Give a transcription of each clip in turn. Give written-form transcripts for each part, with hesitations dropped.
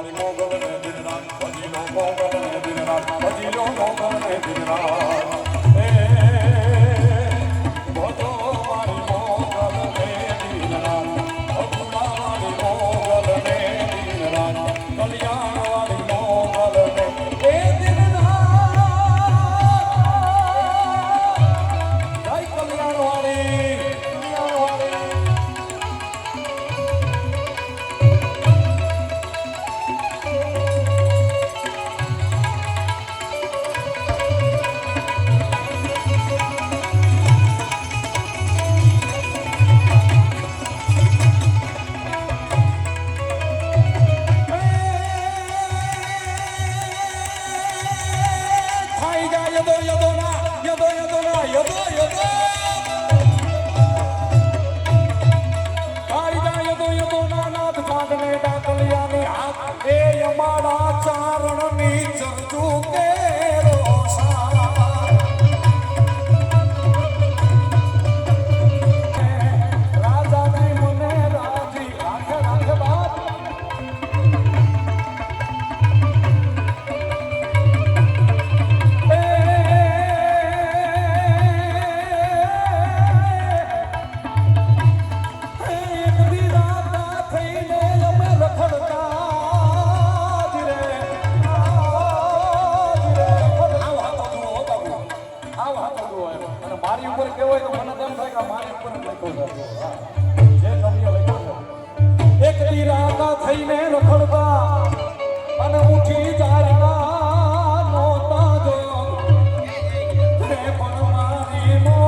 મારી મોગલ ને દિન રાત ભજી લો મોગલ ને દિન રાત ભજી લો મોગલ ને દિન રાત એ ભજો મારી મોગલ ને દિન રાત ભજુડા મારી મોગલ ને દિન રાત કલ્યાણ વાળી મોગલ ને એ દિન રાત જય કલ્યાણ વાળી થઈને રખડતા અને ઉઠી જાય નોતા જો રે પણ મારી મોગલ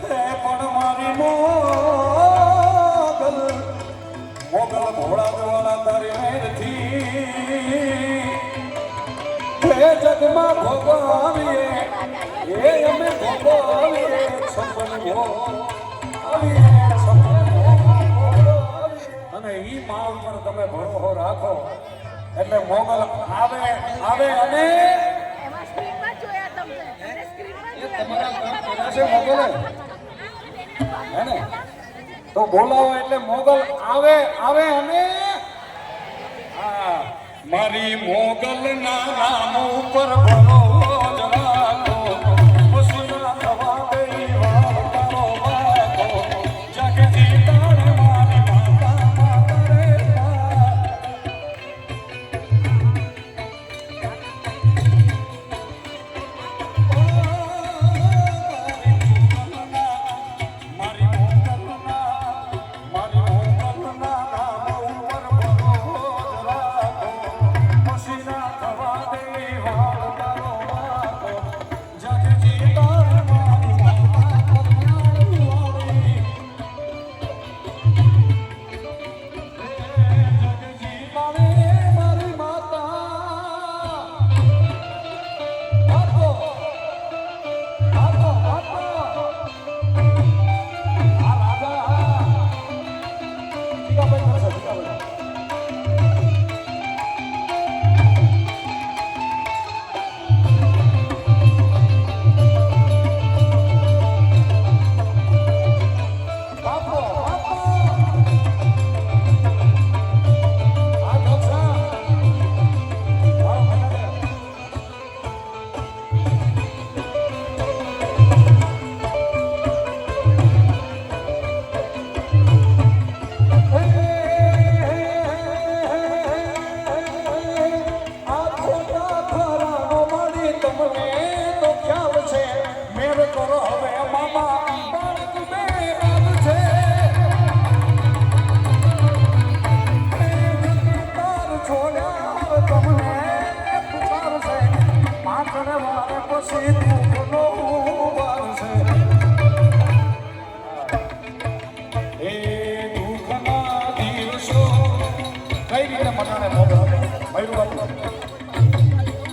રે પણ મારી મોગલ મોગલ ભોળા જવાના તારી મેરથી જગમાં ભોગવીએ એ અમે ભોગવીએ અને ઈ મા ઉપર તમે ભરોસો રાખો એટલે મોગલ આવે આવે અને હે તો બોલાવો એટલે મોગલ આવે આવે અને મારી મોગલ ના નામ ઉપર ભરો રાખો પશુના થવા ગઈ વાળો વાળો જગજી તાણ મારી માતા માતા રે મારી મોગલ ના નામ ઉપર ભરો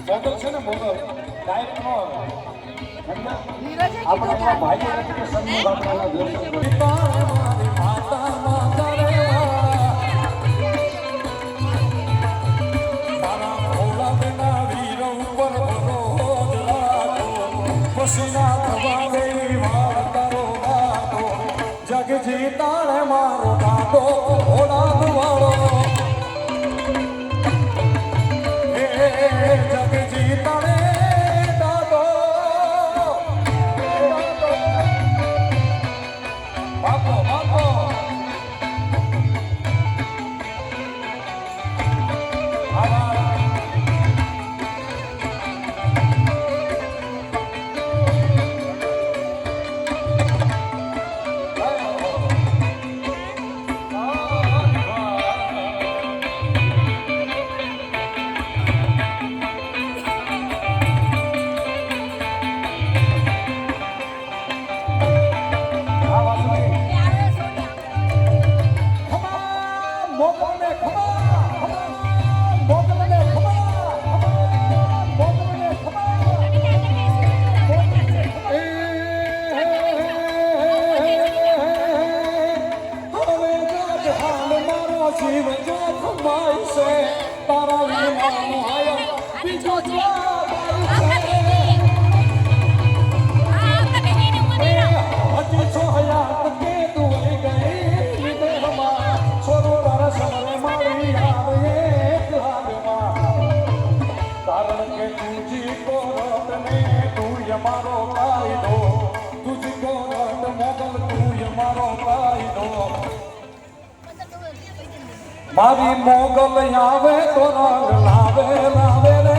મોગલ છે ને મોગલ ડાયરેક્ટ નો આપણે ભાઈ કે સંત બાપાના દર્શન માતા માતા રે મારા ભોળા બેના વીર ઉપર ભરો રાખો પસીના થવા દેવી વાળ તારો વાતો જગ જીતાણે મારો દાદો ઘોડા વાળો જગ જીતાણે દાદો બાપો બાપો મારી મોગલ આવે તો રંગ લાવે લાવે રે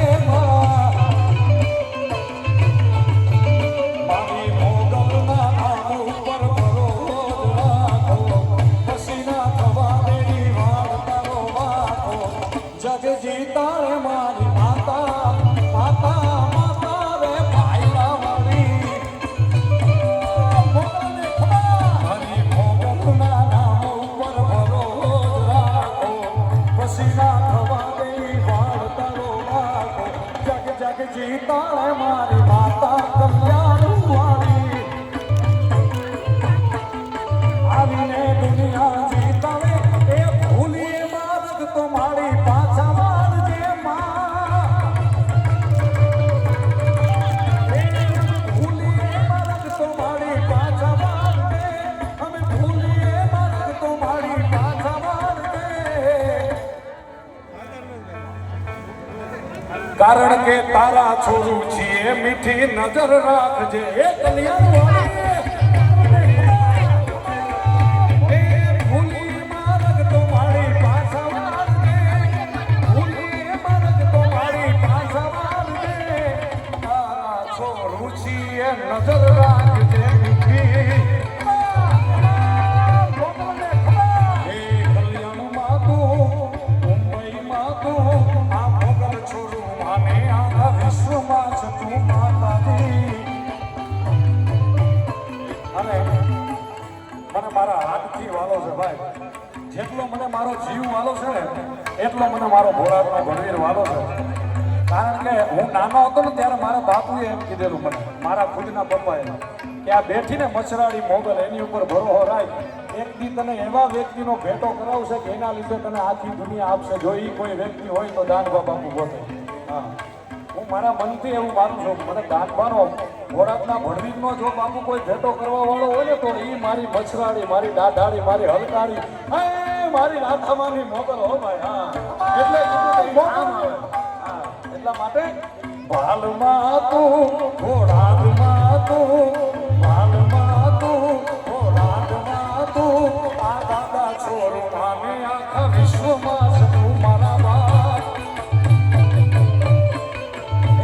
મારી મોગલ ના નામ ઉપર ભરોસ રાખો પસીના થવા દેવી વાળ તારો વાતો જગ જીતાણે મારી માતા માતા માતા રે ભાઈલા વાળી મારી મોગલ ના નામ ઉપર ભરોસ પસીના થવા દેવી વાળ તારો વાતો જગ જગ જીતાણે મારી માતા કલ્યાણ વાળી આવીને દુનિયા જીતાવે એ ભૂલી માર્ગ તો મારી પાછા વાળજે ભૂલી માર્ગ તો મારી પાછા વાળજે અમે ભૂલી માર્ગ તો મારી પાછા વાળજે કારણ કે તારા છોરું છીએ મીઠી નજર રાખજે એ કલ્યાણ ભૂલી માર્ગ તો મારી પાછા વાળજે ભૂલી માર્ગ તો મારી પાછા વાળજે તારા છોરું છીએ નજર રાખજે મીઠી કલ્યાણમાં તું મુંબઈમાં તું આ મોગલ છોરું માને આખા વિશ્વમાં છે તું માતાજી અને મને મારા હાથથી વાલો છે ભાઈ જેટલો મને મારો જીવ વાલો છે ને એટલો મને મારો ભોળાનો ભણવીર વાલો છે કારણ કે હું નાનો હતો ને ત્યારે મારા બાપુએ એમ કીધેલું મને મારા ખુદના પપ્પાએ કે આ બેઠીને મચરાડી મોગલ એની ઉપર ભરોસો રાખ એક દી તને એવા વ્યક્તિનો ભેટો કરાવશે કે એના લીધે તને આખી દુનિયા આપશે જો એ કોઈ વ્યક્તિ હોય તો દાનબા બાપુ બોલે હા હું મારા મનથી એવું માનું છું મને દાનબાનો ભોળાતના ભણવીરનો જો બાપુ કોઈ ભેટો કરવા વાળો હોય ને તો એ મારી મછરાડી મારી દાઢાડી મારી હલકારી મારી રાધામાની મોગલ હો ભાઈ હા એટલે એટલા માટે ભાલમાં તું ઘોડાદમાં તું ભાલમાં તું ઘોડાદમાં તું આ દાદા છોરું માને આખા વિશ્વમાં છે તું મારા બાપ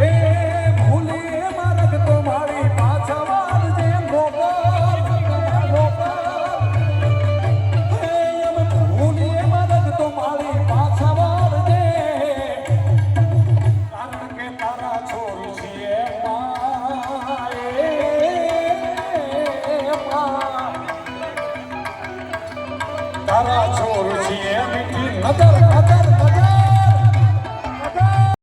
એ ભૂલી માર્ગ તો મારી પાછા વાળજે મોગલ ભૂલી માર્ગ તો મારી પાછા વાળજે કારણ કે તારા છોરું છીએ તારા છોરું છીએ મીઠી નજર નજર નજર